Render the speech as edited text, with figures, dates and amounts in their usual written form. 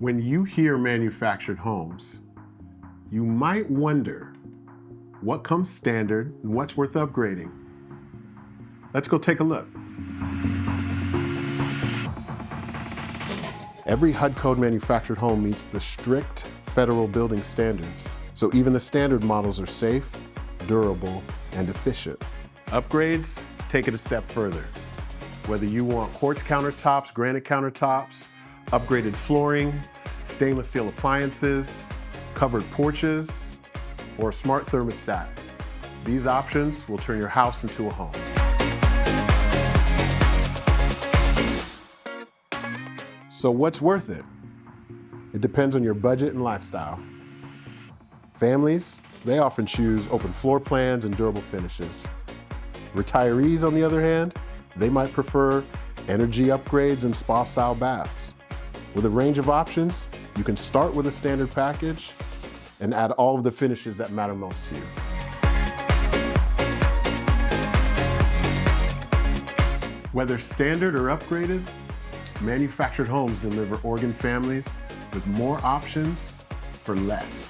When you hear manufactured homes, you might wonder what comes standard and what's worth upgrading. Let's go take a look. Every HUD code manufactured home meets the strict federal building standards, so even the standard models are safe, durable, and efficient. Upgrades take it a step further. Whether you want quartz countertops, granite countertops, upgraded flooring, stainless steel appliances, covered porches, or a smart thermostat, these options will turn your house into a home. So what's worth it? It depends on your budget and lifestyle. Families, they often choose open floor plans and durable finishes. Retirees, on the other hand, they might prefer energy upgrades and spa-style baths. With a range of options, you can start with a standard package and add all of the finishes that matter most to you. Whether standard or upgraded, manufactured homes deliver Oregon families with more options for less.